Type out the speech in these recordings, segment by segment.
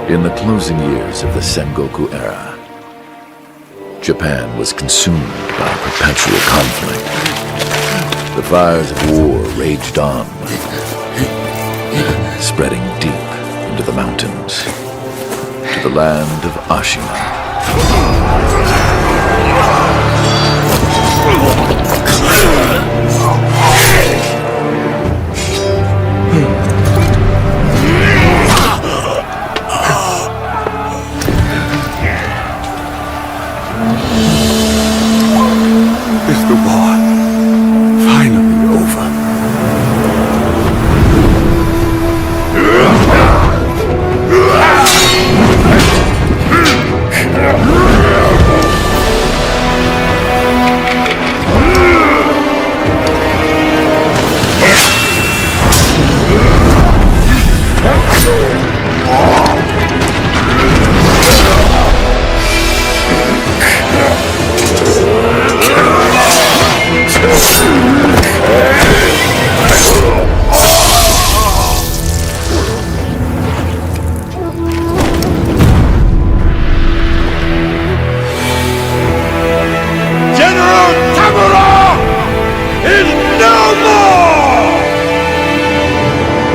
In the closing years of the Sengoku era, Japan was consumed by perpetual conflict. The fires of war raged on, spreading deep into the mountains, to the land of Ashina. Is the war finally over?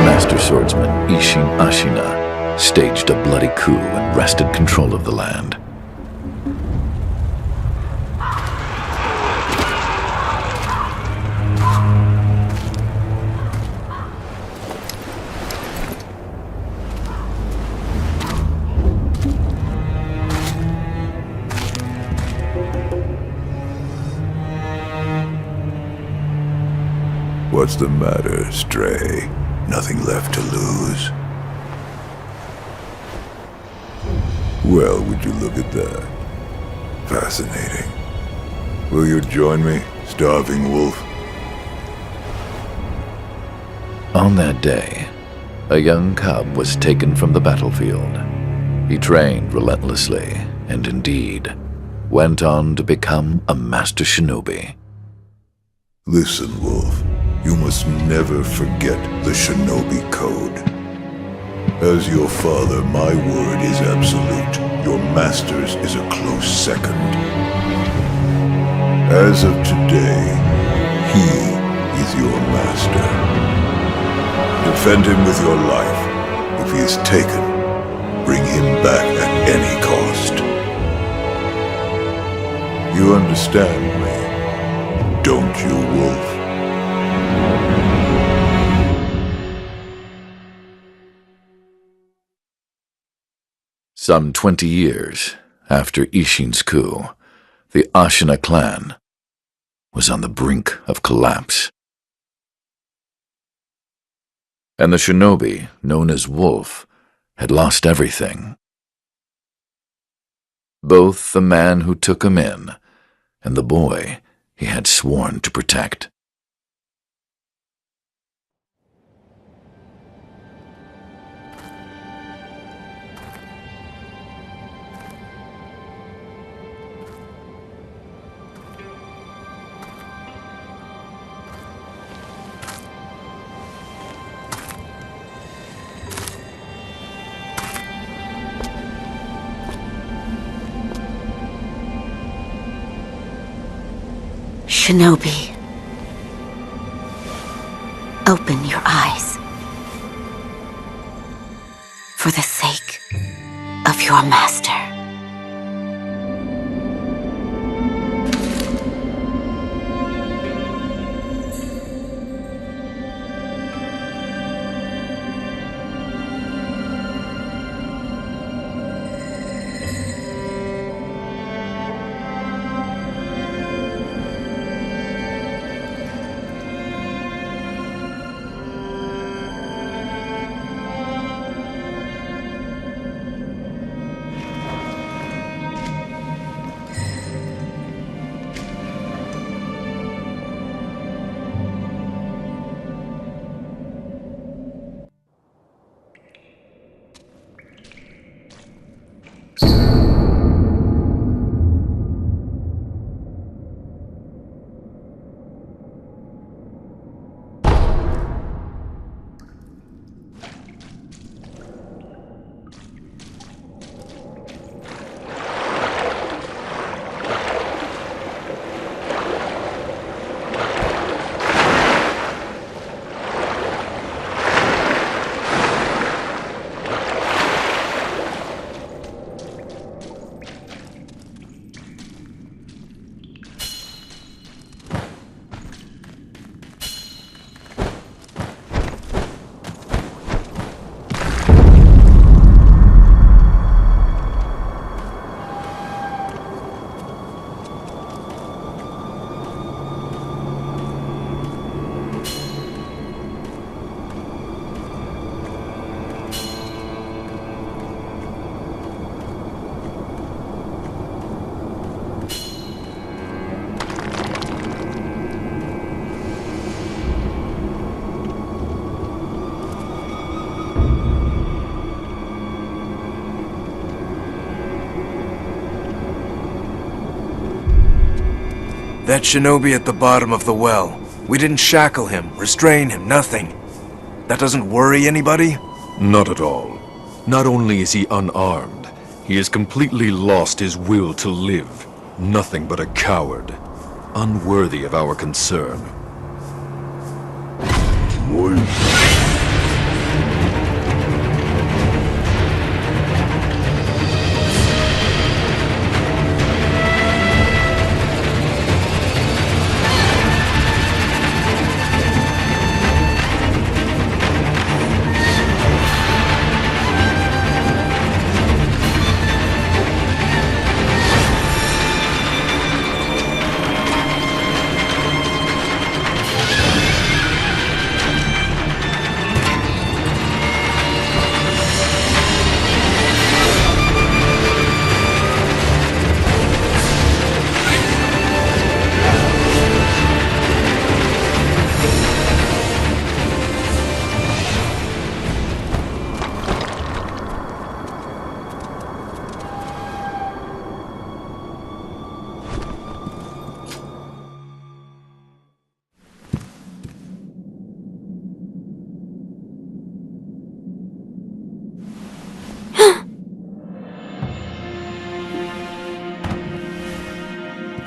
Master swordsman Ishin Ashina staged a bloody coup and wrested control of the land. What's the matter, Stray? Nothing left to lose? Well, would you look at that? Fascinating. Will you join me, starving wolf? On that day, a young cub was taken from the battlefield. He trained relentlessly, and indeed, went on to become a master shinobi. Listen, Wolf. You must never forget the Shinobi Code. As your father, my word is absolute. Your master's is a close second. As of today, he is your master. Defend him with your life. If he is taken, bring him back at any cost. You understand me, don't you, Wolf? Some 20 years after Ishin's coup, the Ashina clan was on the brink of collapse. And the shinobi, known as Wolf, had lost everything. Both the man who took him in and the boy he had sworn to protect. Shinobi, open your eyes. For the sake of your master. That shinobi at the bottom of the well. We didn't shackle him, restrain him, nothing. That doesn't worry anybody? Not at all. Not only is he unarmed, he has completely lost his will to live. Nothing but a coward. Unworthy of our concern.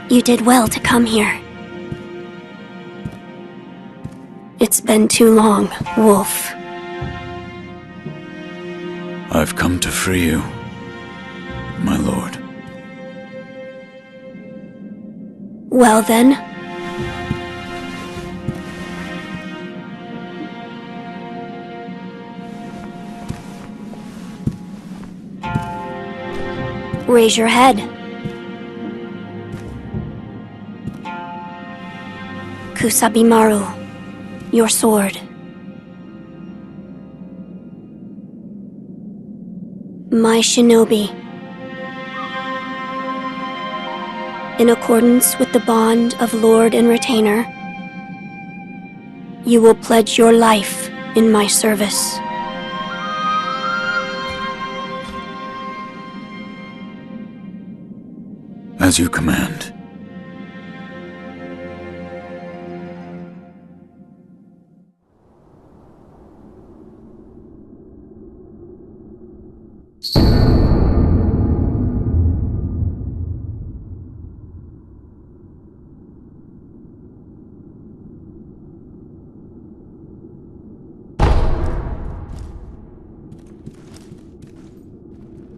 You did well to come here. It's been too long, Wolf. I've come to free you, my lord. Well then. Raise your head. Kusabimaru, your sword. My shinobi. In accordance with the bond of lord and retainer, you will pledge your life in my service. As you command.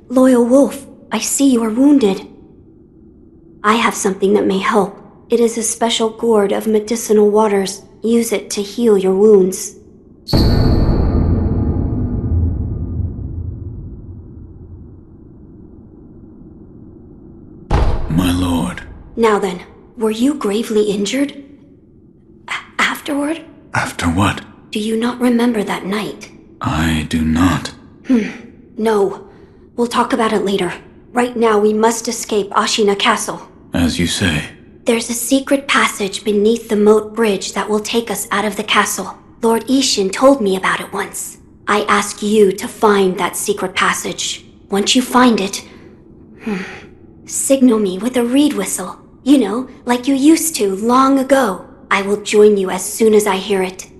Loyal Wolf, I see you are wounded. I have something that may help. It is a special gourd of medicinal waters. Use it to heal your wounds. My lord. Now then, were you gravely injured? Afterward? After what? Do you not remember that night? I do not. No. We'll talk about it later. Right now, we must escape Ashina Castle. As you say. There's a secret passage beneath the moat bridge that will take us out of the castle. Lord Ishin told me about it once. I ask you to find that secret passage. Once you find it, signal me with a reed whistle. You know, like you used to long ago. I will join you as soon as I hear it.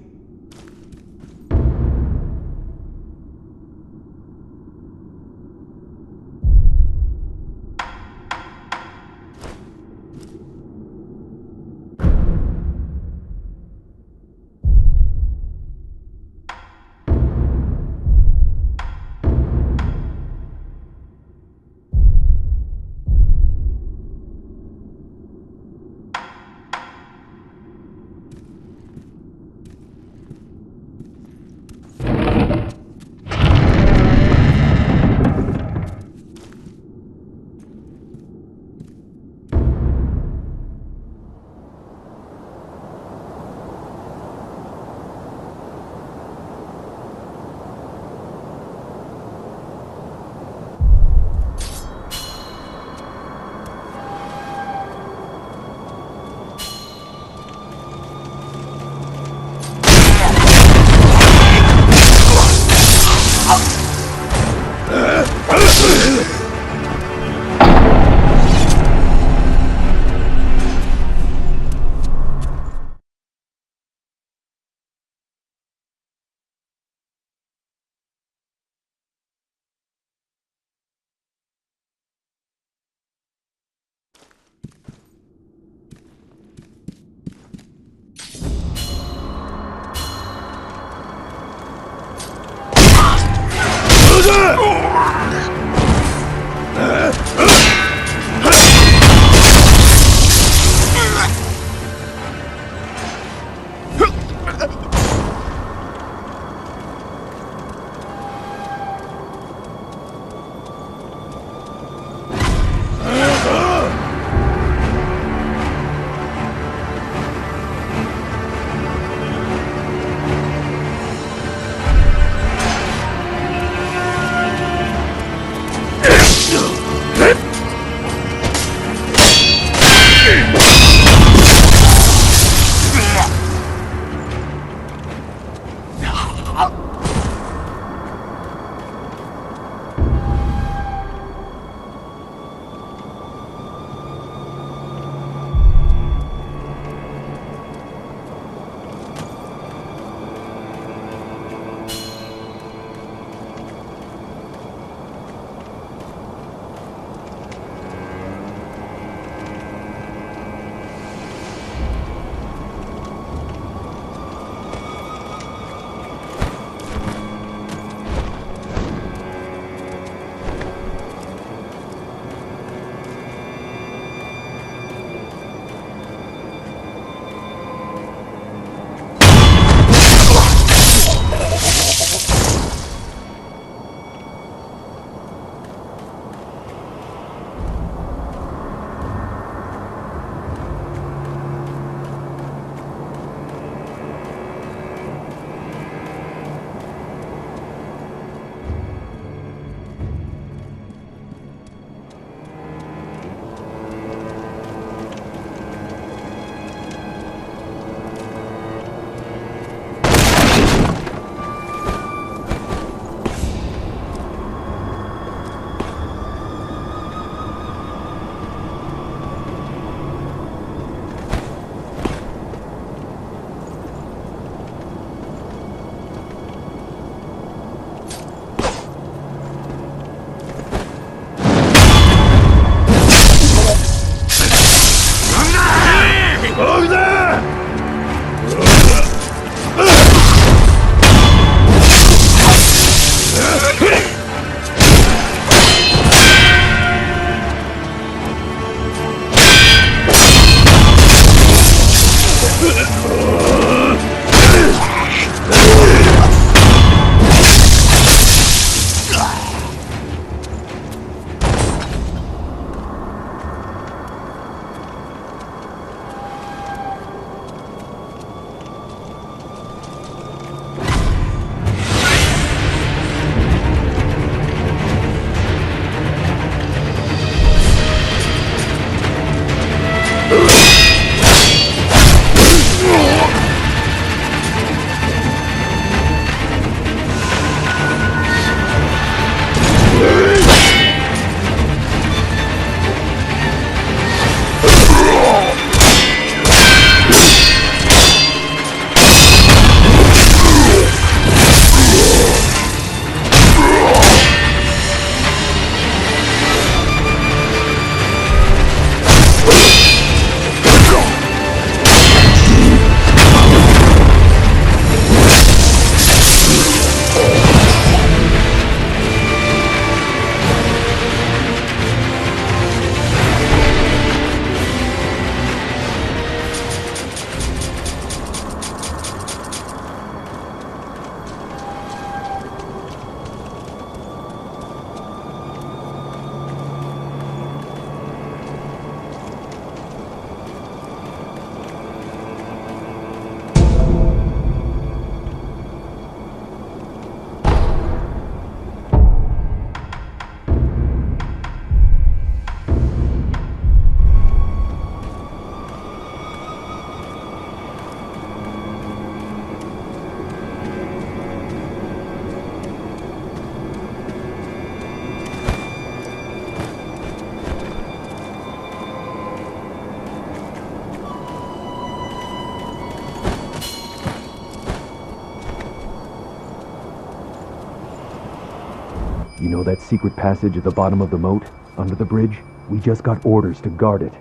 You know that secret passage at the bottom of the moat, under the bridge? We just got orders to guard it.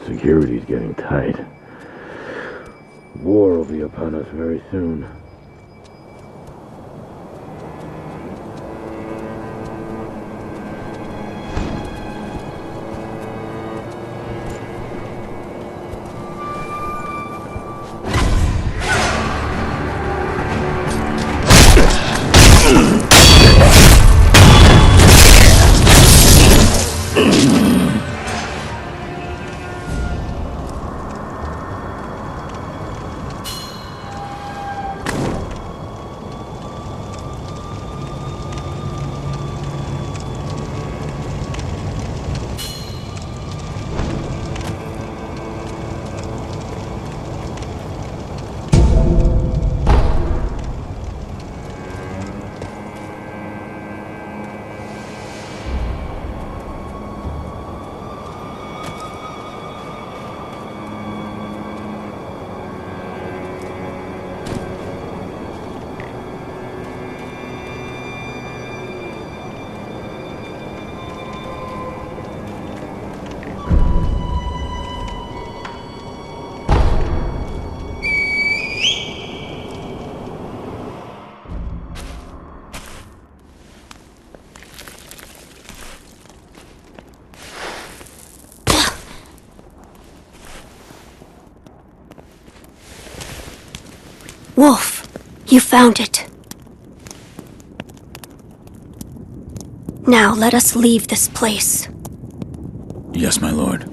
Security's getting tight. War will be upon us very soon. Wolf, you found it. Now let us leave this place. Yes, my lord.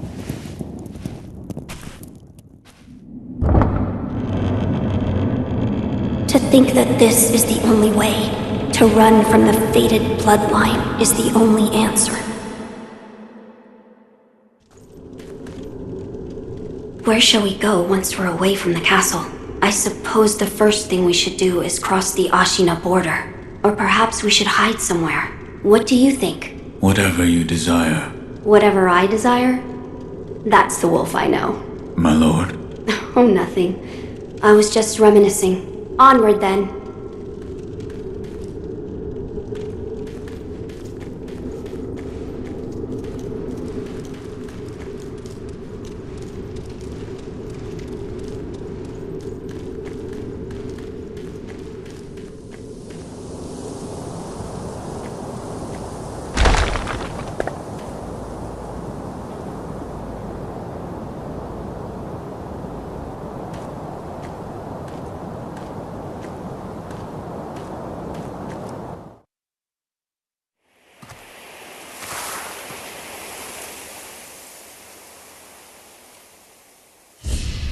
To think that this is the only way, to run from the fated bloodline, is the only answer. Where shall we go once we're away from the castle? I suppose the first thing we should do is cross the Ashina border. Or perhaps we should hide somewhere. What do you think? Whatever you desire, Whatever I desire? That's the wolf I know. my lord. Oh, nothing. I was just reminiscing. Onward, then.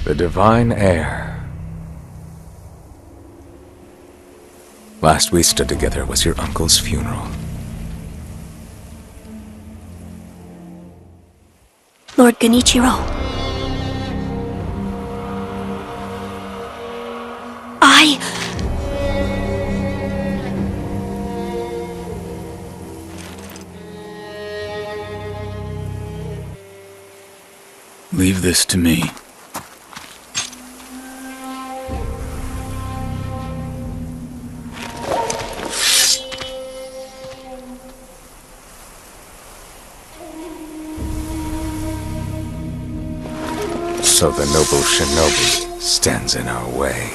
The divine heir. Last we stood together was your uncle's funeral. Lord Genichiro. Leave this to me. So the noble shinobi stands in our way.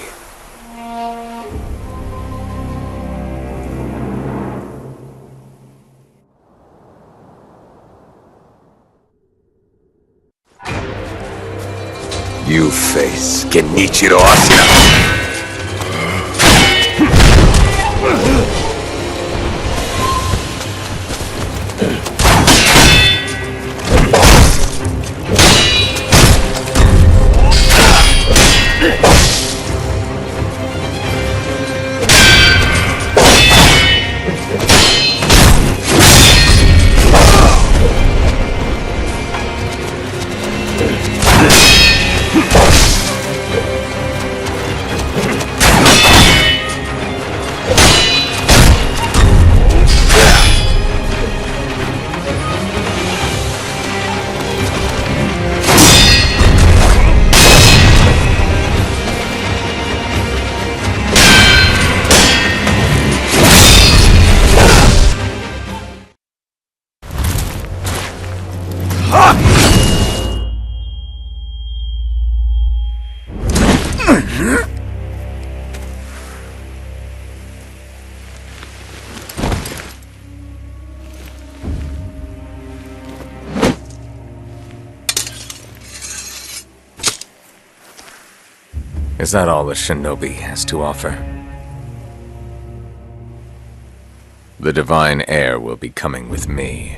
You face Genichiro Ashina! Is that all the shinobi has to offer? The divine heir will be coming with me.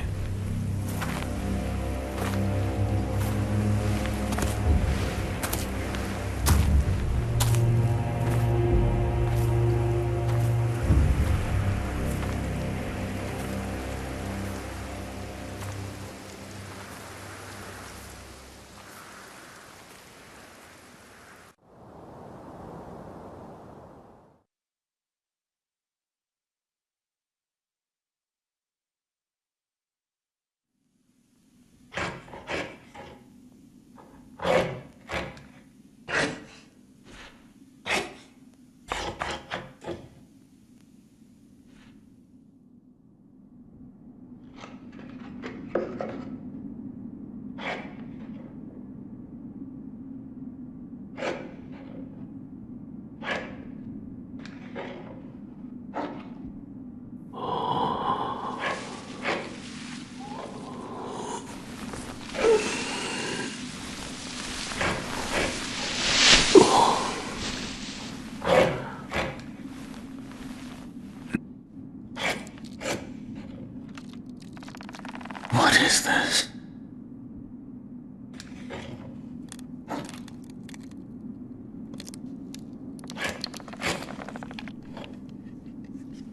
is this?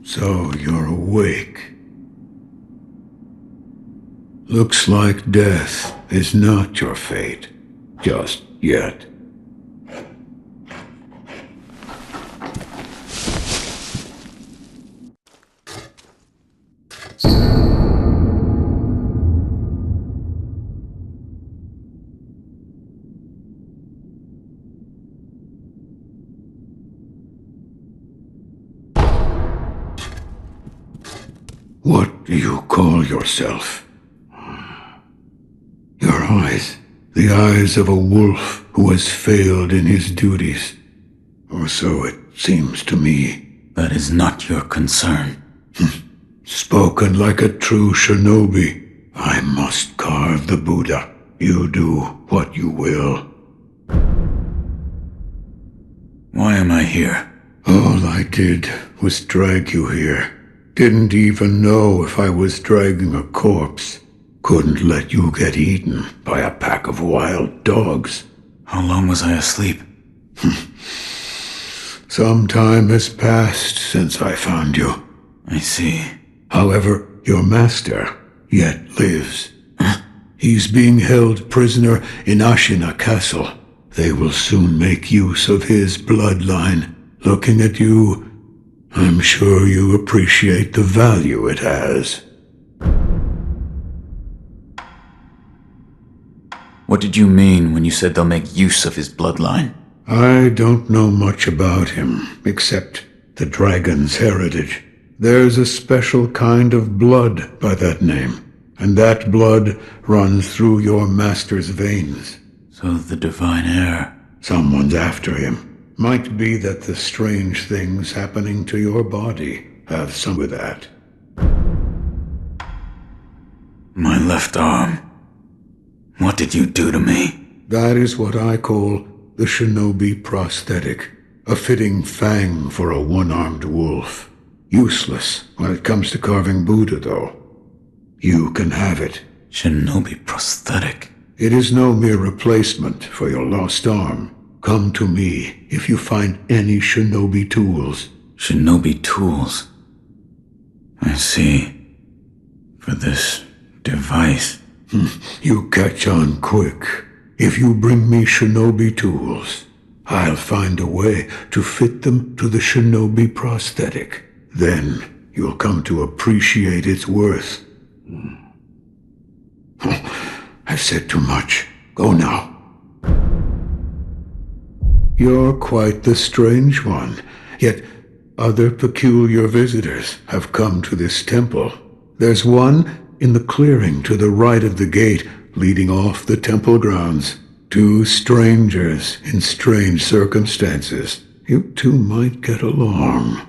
So you're awake. Looks like death is not your fate. Just yet. What do you call yourself? Your eyes. The eyes of a wolf who has failed in his duties. Or so it seems to me. That is not your concern. Spoken like a true shinobi. I must carve the Buddha. You do what you will. Why am I here? All I did was drag you here. Didn't even know if I was dragging a corpse. Couldn't let you get eaten by a pack of wild dogs. How long was I asleep? Some time has passed since I found you. I see. However, your master yet lives. He's being held prisoner in Ashina Castle. They will soon make use of his bloodline. Looking at you, I'm sure you appreciate the value it has. What did you mean when you said they'll make use of his bloodline? I don't know much about him, except the dragon's heritage. There's a special kind of blood by that name, and that blood runs through your master's veins. So the divine heir. Someone's after him. Might be that the strange things happening to your body have some with that. My left arm. What did you do to me? That is what I call the shinobi prosthetic. A fitting fang for a one-armed wolf. Useless when it comes to carving Buddha, though. You can have it. Shinobi prosthetic. It is no mere replacement for your lost arm. Come to me if you find any shinobi tools. Shinobi tools. I see. For this device. You catch on quick. If you bring me shinobi tools, I'll find a way to fit them to the shinobi prosthetic. Then you'll come to appreciate its worth. I've said too much. Go now. You're quite the strange one, yet other peculiar visitors have come to this temple. There's one in the clearing to the right of the gate leading off the temple grounds. Two strangers in strange circumstances. You two might get along.